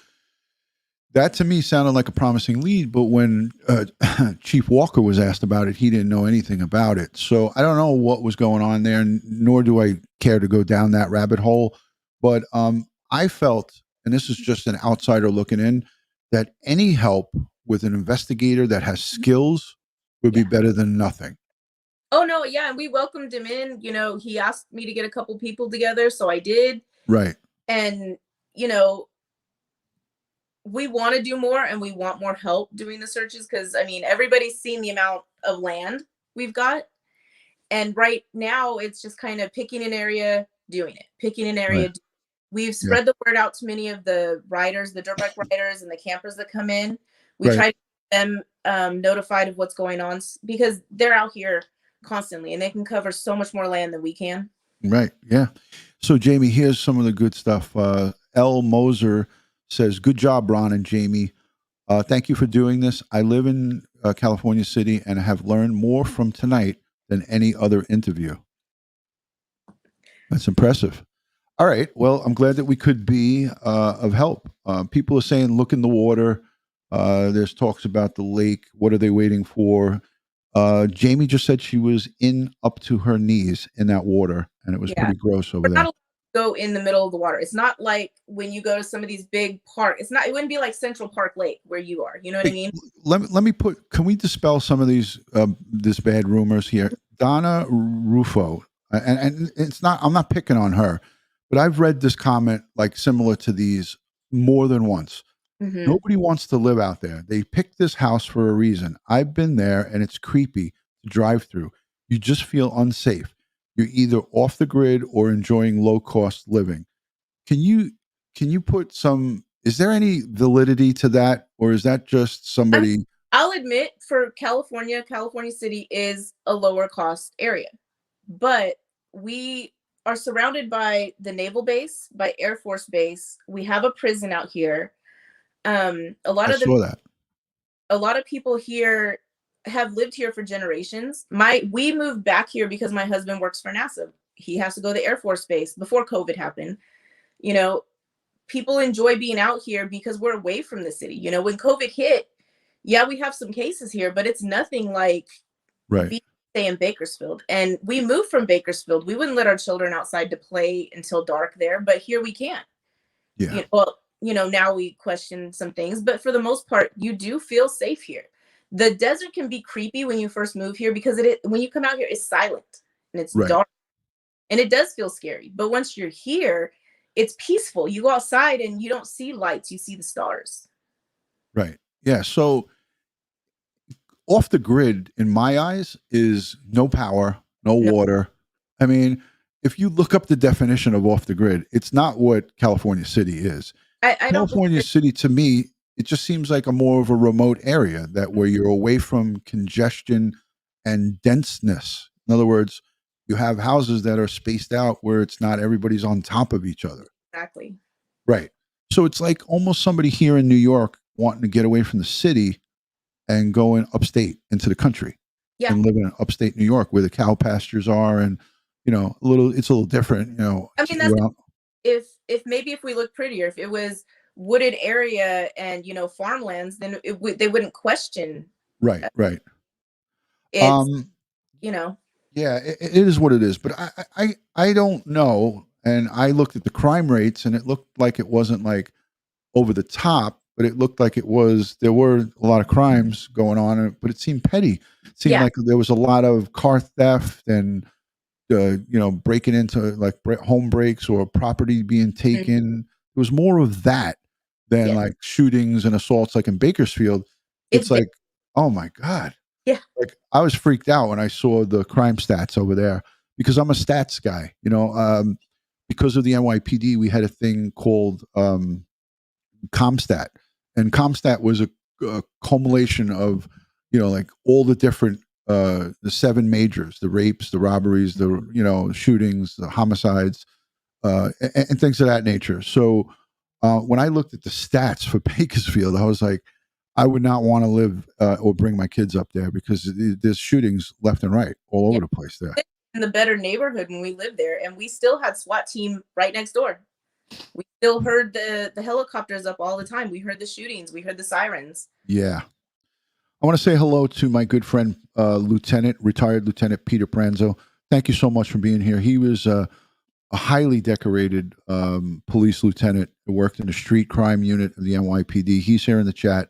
That to me sounded like a promising lead, but when Chief Walker was asked about it, he didn't know anything about it. So I don't know what was going on there, nor do I care to go down that rabbit hole. But I felt, and this is just an outsider looking in, that any help with an investigator that has skills would be better than nothing. Oh no, yeah, and we welcomed him in. You know, he asked me to get a couple people together, so I did. Right. And you know, we want to do more and we want more help doing the searches because I mean everybody's seen the amount of land we've got. And right now it's just kind of picking an area, doing it, picking an area. Right. We've spread the word out to many of the riders, the dirt bike riders and the campers that come in. We Right. try to get them notified of what's going on because they're out here constantly and they can cover so much more land than we can. Right. Yeah. So, Jamie, here's some of the good stuff. L. Moser says, "Good job, Ron and Jamie. Thank you for doing this. I live in California City and have learned more from tonight than any other interview." That's impressive. All right. Well, I'm glad that we could be of help. People are saying, look in the water. There's talks about the lake. What are they waiting for? Jamie just said she was in up to her knees in that water, and it was pretty gross over We're there. not allowed to go in the middle of the water. It's not like when you go to some of these big parks. It wouldn't be like Central Park Lake where you are. You know what I mean? Let me put. Can we dispel some of these this bad rumors here? Donna Rufo, and it's not. I'm not picking on her, but I've read this comment like similar to these more than once. Mhm. Nobody wants to live out there. They picked this house for a reason. I've been there and it's creepy to drive through. You just feel unsafe. You're either off the grid or enjoying low cost living. Can you put some, is there any validity to that? Or is that just somebody? I'll admit for California City is a lower cost area, but we are surrounded by the Naval Base, by Air Force Base. We have a prison out here. A lot I of saw that. a lot of people here have lived here for generations. We moved back here because my husband works for NASA. He has to go to the Air Force Base before COVID happened. You know, people enjoy being out here because we're away from the city. You know, when COVID hit, yeah, we have some cases here, but it's nothing like Right. stay in Bakersfield. And we moved from Bakersfield. We wouldn't let our children outside to play until dark there, but here we can. Yeah. Now we question some things, but for the most part, you do feel safe here. The desert can be creepy when you first move here because when you come out here, it's silent and it's Right. dark and it does feel scary. But once you're here, it's peaceful. You go outside and you don't see lights, you see the stars. Right. Yeah. So off the grid, in my eyes, is no power, no water. I mean, if you look up the definition of off the grid, it's not what California City is. I don't California City, to me, it just seems like a more of a remote area that where you're away from congestion and denseness. In other words, you have houses that are spaced out where it's not everybody's on top of each other. Exactly. Right. So it's like almost somebody here in New York wanting to get away from the city and going upstate into the country and living in upstate New York where the cow pastures are. And, it's a little different, I mean, that's if maybe if we look prettier, if it was wooded area and, farmlands, then they wouldn't question. Right. It's, Yeah, it is what it is. But I don't know. And I looked at the crime rates and it looked like it wasn't like over the top, but it looked like there were a lot of crimes going on, but it seemed petty. It seemed like there was a lot of car theft and, breaking into like home breaks or property being taken. It was more of that than like shootings and assaults like in Bakersfield. It's like, oh my God. Yeah. Like I was freaked out when I saw the crime stats over there because I'm a stats guy, because of the NYPD, we had a thing called ComStat, and ComStat was a culmination of, like all the different, the 7 majors, the rapes, the robberies, the, shootings, the homicides, and things of that nature. So when I looked at the stats for Bakersfield, I was like, I would not want to live or bring my kids up there because there's shootings left and right all over the place there. In the better neighborhood when we lived there, and we still had SWAT team right next door. We still heard the helicopters up all the time. We heard the shootings. We heard the sirens. Yeah. I want to say hello to my good friend, retired Lieutenant Peter Pranzo. Thank you so much for being here. He was a highly decorated police lieutenant who worked in the street crime unit of the NYPD. He's here in the chat.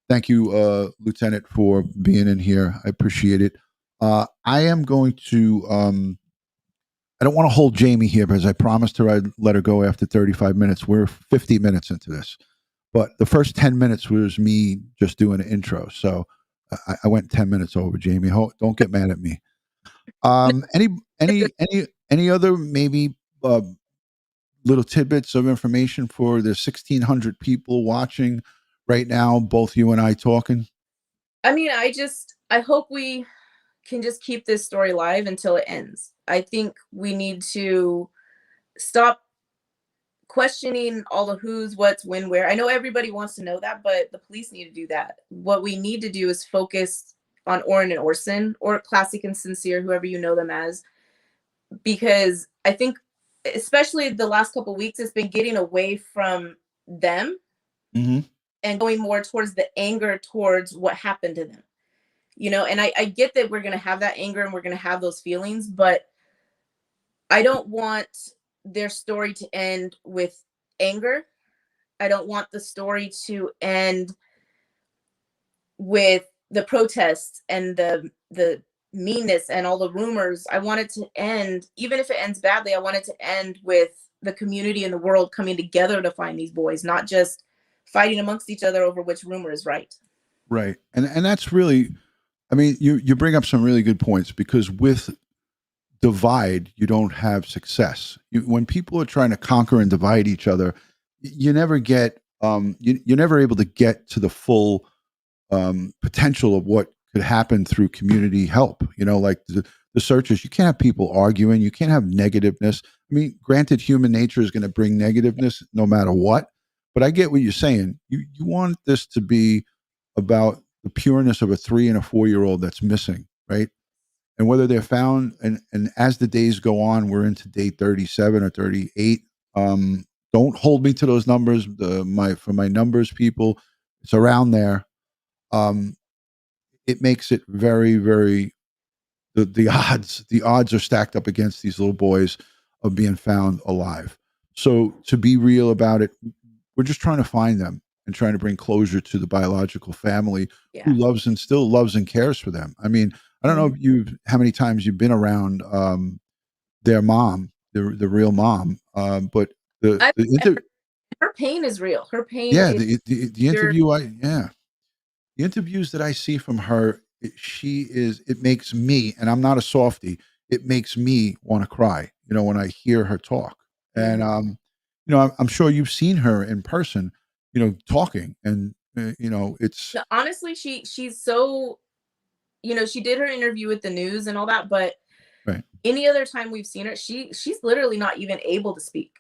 Thank you, Lieutenant, for being in here. I appreciate it. I am going to, I don't want to hold Jamie here because I promised her I'd let her go after 35 minutes. We're 50 minutes into this. But the first 10 minutes was me just doing an intro. So I went 10 minutes over, Jamie. Don't get mad at me. Any other maybe little tidbits of information for the 1,600 people watching right now, both you and I talking? I mean, I hope we can just keep this story live until it ends. I think we need to stop questioning all the who's, what's, when, where. I know everybody wants to know that, but the police need to do that. What we need to do is focus on Orrin and Orson, or Classic and Sincere, whoever you know them as, because I think, especially the last couple of weeks, it's been getting away from them and going more towards the anger towards what happened to them. You know, and I get that we're going to have that anger and we're going to have those feelings, but I don't want their story to end with anger. I don't want the story to end with the protests and the meanness and all the rumors. I want it to end, even if it ends badly, I want it to end with the community and the world coming together to find these boys, not just fighting amongst each other over which rumor is right. Right. And that's really, I mean, you bring up some really good points, because with divide, you don't have success. When people are trying to conquer and divide each other, you never get, you're never able to get to the full potential of what could happen through community help. You know, like the searches, you can't have people arguing. You can't have negativeness. I mean, granted, human nature is going to bring negativeness no matter what, but I get what you're saying. You want this to be about the pureness of a 3 and a 4-year-old that's missing, right? And whether they're found, and as the days go on, we're into day 37 or 38. Don't hold me to those numbers. For my numbers, people, it's around there. It makes it very, very, the odds are stacked up against these little boys of being found alive. So to be real about it, we're just trying to find them and trying to bring closure to the biological family who loves and still loves and cares for them. I mean, I don't know if how many times you've been around their mom, the real mom, but her pain is real. Her pain. Yeah, the interview. The interviews that I see from her, it makes me, and I'm not a softie, it makes me want to cry, you know, when I hear her talk. And, you know, I'm sure you've seen her in person, you know, talking, and, you know, it's honestly, she's so, you know, she did her interview with the news and all that, but any other time we've seen her, she's literally not even able to speak.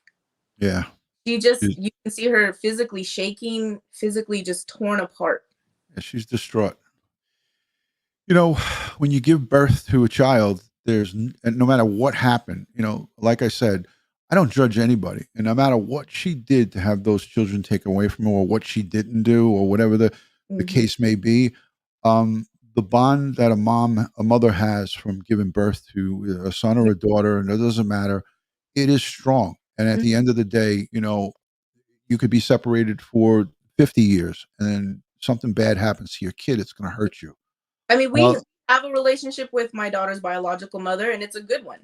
Yeah. You can see her physically shaking, physically just torn apart. Yeah, she's distraught. You know, when you give birth to a child, and no matter what happened, you know, like I said, I don't judge anybody. And no matter what she did to have those children taken away from her, or what she didn't do, or whatever the case may be, the bond that a mother has from giving birth to a son or a daughter, and it doesn't matter, it is strong. And at the end of the day, you know, you could be separated for 50 years, and then something bad happens to your kid, it's going to hurt you. I mean, we have a relationship with my daughter's biological mother, and it's a good one,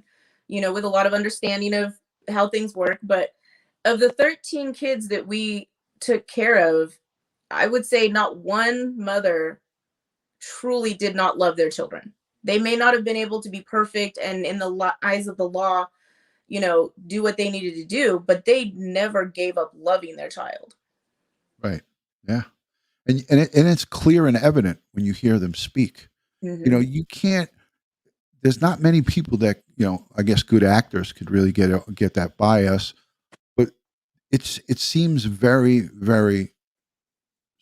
you know, with a lot of understanding of how things work. But of the 13 kids that we took care of, I would say not one mother truly did not love their children. They may not have been able to be perfect and in the eyes of the law, you know, do what they needed to do, but they never gave up loving their child. Right. Yeah. And it's clear and evident when you hear them speak. You know, you can't, there's not many people that, you know, I guess good actors could really get that by us, but it seems very, very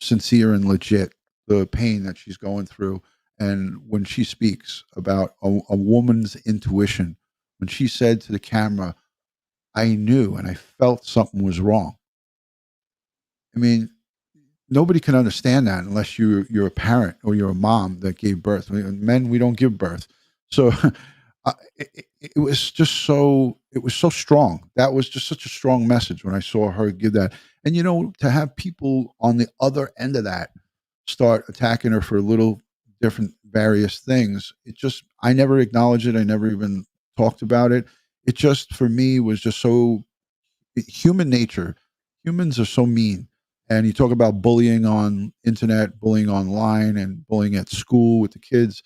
sincere and legit, the pain that she's going through. And when she speaks about a woman's intuition, when she said to the camera, I knew and I felt something was wrong. I mean, nobody can understand that unless you're a parent or you're a mom that gave birth. I mean, men, we don't give birth. So it was just it was so strong. That was just such a strong message when I saw her give that. And, to have people on the other end of that start attacking her for little different various things, I never acknowledged it. I never even talked about it. It just, for me, was just so human nature. Humans are so mean. And you talk about bullying on internet, bullying online, and bullying at school with the kids.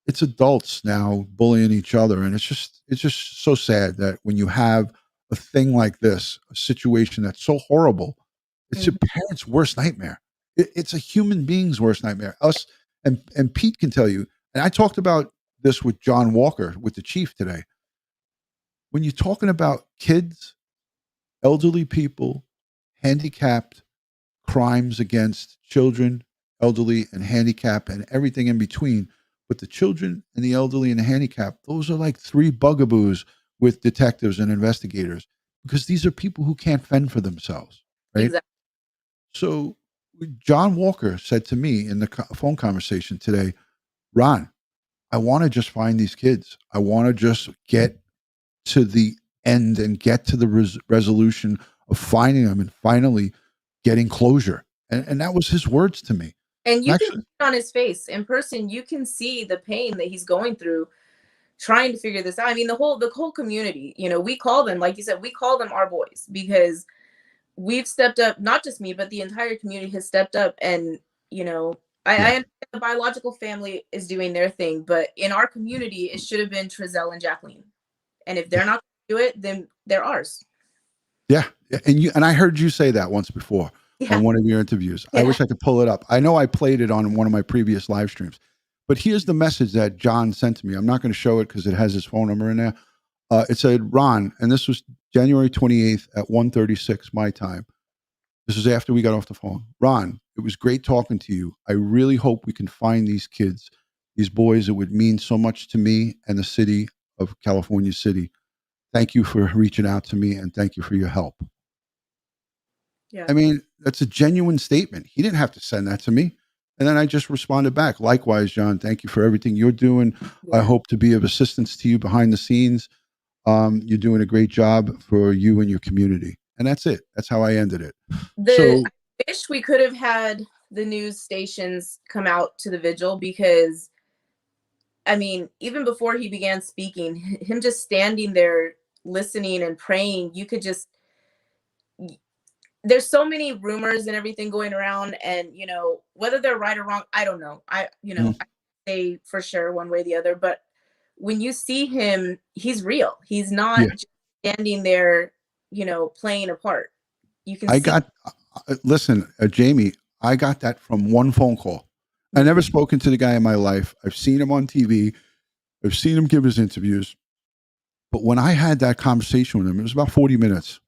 It's adults now bullying each other, and it's just so sad that when you have a thing like this, a situation that's so horrible, it's a parent's worst nightmare. It's a human being's worst nightmare. Us and Pete can tell you. And I talked about this with Jon Walker, with the chief today. When you're talking about kids, elderly people, handicapped, crimes against children, elderly, and handicapped, and everything in between. But the children and the elderly and the handicapped, those are like three bugaboos with detectives and investigators, because these are people who can't fend for themselves, right? Exactly. So Jon Walker said to me in the phone conversation today, Ron, I want to just find these kids. I want to just get to the end and get to the resolution of finding them and finally getting closure. And that was his words to me. And you Actually, can see it on his face in person. You can see the pain that he's going through trying to figure this out. I mean, the whole community, we call them, like you said, we call them our boys, because we've stepped up. Not just me, but the entire community has stepped up. And I understand the biological family is doing their thing, but in our community, it should have been Trezell and Jacqueline. And if they're not going to do it, then they're ours. Yeah. And I heard you say that once before on one of your interviews. I wish I could pull it up. I know I played it on one of my previous live streams, but here's the message that John sent to me. I'm not going to show it because it has his phone number in there. It said, Ron, and this was January 28th at 1:36 my time. This was after we got off the phone. Ron, it was great talking to you. I really hope we can find these kids, these boys. It would mean so much to me and the city of California City. Thank you for reaching out to me, and thank you for your help. Yeah. I mean, that's a genuine statement. He didn't have to send that to me. And then I just responded back. Likewise, John, thank you for everything you're doing. Yeah. I hope to be of assistance to you behind the scenes. You're doing a great job for you and your community. And that's it. That's how I ended it. I wish we could have had the news stations come out to the vigil, because, I mean, even before he began speaking, him just standing there listening and praying, you could just, there's so many rumors and everything going around, and whether they're right or wrong, I don't know. I say for sure one way or the other, but when you see him, he's real. He's not just standing there, playing a part. You can listen, Jamie, I got that from one phone call. I never spoken to the guy in my life. I've seen him on TV. I've seen him give his interviews. But when I had that conversation with him, it was about 40 minutes.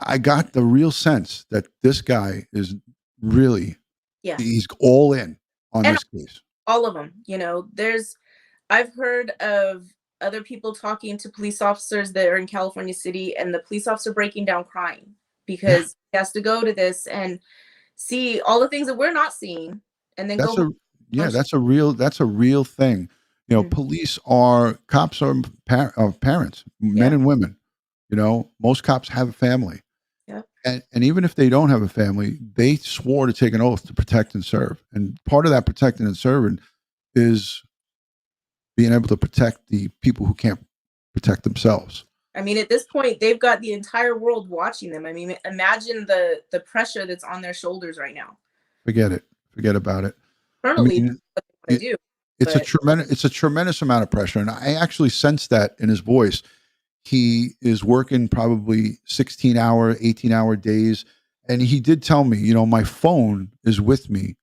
I got the real sense that this guy is really, he's all in on this case. All of them, I've heard of other people talking to police officers that are in California City, and the police officer breaking down crying because he has to go to this and see all the things that we're not seeing, and then that's a real thing. Cops are parents, men and women. Most cops have a family. Yeah. And even if they don't have a family, they swore to take an oath to protect and serve. And part of that protecting and serving is being able to protect the people who can't protect themselves. I mean, at this point, they've got the entire world watching them. I mean, imagine the pressure that's on their shoulders right now. Forget it. Forget about it. Permanently, it's a tremendous amount of pressure. And I actually sense that in his voice. He is working probably 16-hour, 18-hour days. And he did tell me, my phone is with me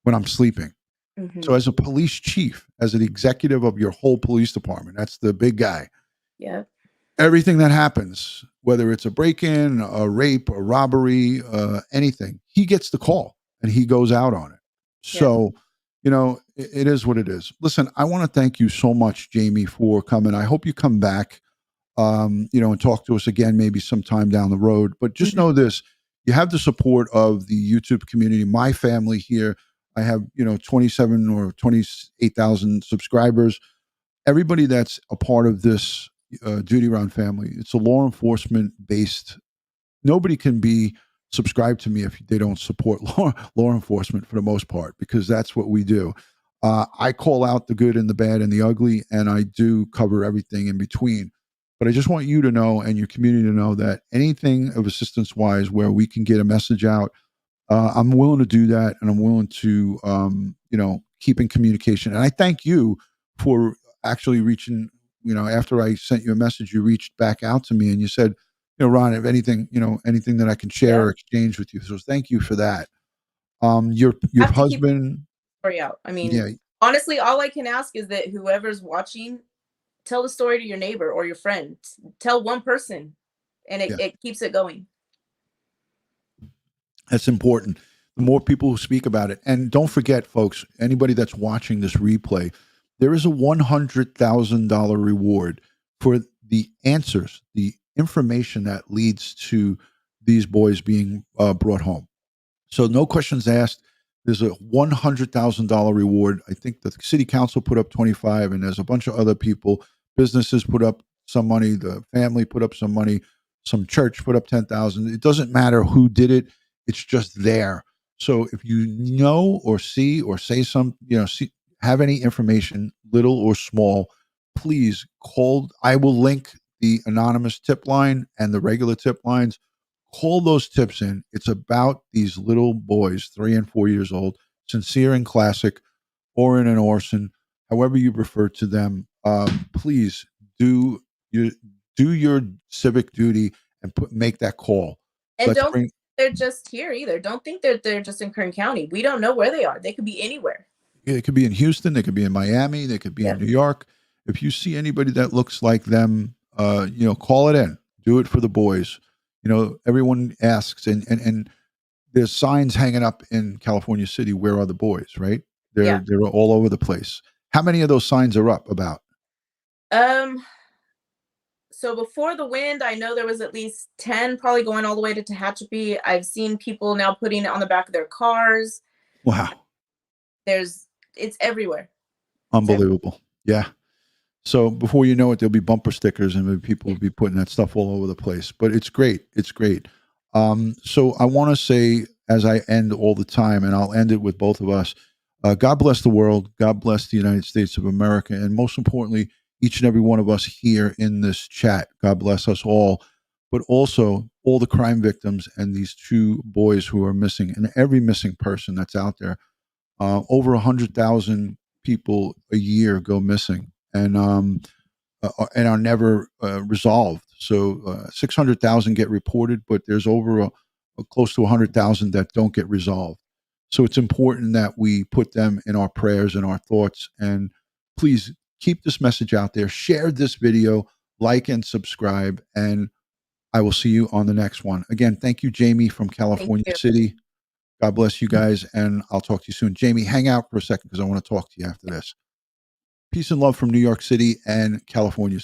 when I'm sleeping. Mm-hmm. So as a police chief, as an executive of your whole police department, that's the big guy. Yeah. Everything that happens, whether it's a break-in, a rape, a robbery, anything, he gets the call and he goes out on it. So, it is what it is. Listen, I want to thank you so much, Jamie, for coming. I hope you come back. and talk to us again maybe sometime down the road. But just know this: you have the support of the YouTube community. My family here, I have 27 or 28,000 subscribers. Everybody that's a part of this DutyRon family, it's a law enforcement based. Nobody can be subscribed to me if they don't support law enforcement for the most part, because that's what we do. I call out the good and the bad and the ugly, and I do cover everything in between. But I just want you to know, and your community to know, that anything of assistance wise where we can get a message out, I'm willing to do that, and I'm willing to keep in communication. And I thank you for actually reaching. After I sent you a message, you reached back out to me and you said, Ron, if anything, anything that I can share or exchange with you. So thank you for that. Your husband. Story out. I mean, Yeah. Honestly, all I can ask is that whoever's watching, tell the story to your neighbor or your friend. Tell one person, and it keeps it going. That's important. The more people who speak about it. And don't forget, folks, anybody that's watching this replay, there is a $100,000 reward for the answers, the information that leads to these boys being brought home. So no questions asked. There's a $100,000 reward. I think the city council put up 25, and there's a bunch of other people, businesses put up some money, the family put up some money, some church put up 10,000. It doesn't matter who did it. It's just there. So if you know or see or say have any information, little or small, please call. I will link the anonymous tip line and the regular tip lines. Call those tips in. It's about these little boys, 3 and 4 years old, sincere and classic, Orrin and Orson, however you refer to them. Please do your civic duty and make that call. And don't think they're just here either. Don't think that they're just in Kern County. We don't know where they are. They could be anywhere. Yeah, it could be in Houston. They could be in Miami. They could be in New York. If you see anybody that looks like them, call it in. Do it for the boys. Everyone asks, and there's signs hanging up in California City. Where are the boys? Right? They're all over the place. How many of those signs are up about? So before the wind, I know there was at least 10, probably going all the way to Tehachapi. I've seen people now putting it on the back of their cars. Wow. It's everywhere. Unbelievable. Yeah. So before you know it, there'll be bumper stickers and people will be putting that stuff all over the place. But it's great. It's great. So I want to say, as I end all the time, and I'll end it with both of us, God bless the world. God bless the United States of America. And most importantly, each and every one of us here in this chat. God bless us all. But also all the crime victims and these 2 boys who are missing, and every missing person that's out there. Over 100,000 people a year go missing and are never resolved. So 600,000 get reported, but there's over close to 100,000 that don't get resolved. So it's important that we put them in our prayers and our thoughts. And please keep this message out there. Share this video, like and subscribe, and I will see you on the next one. Again, thank you, Jamie from California City. God bless you guys, and I'll talk to you soon. Jamie, hang out for a second because I want to talk to you after this. Peace and love from New York City and California.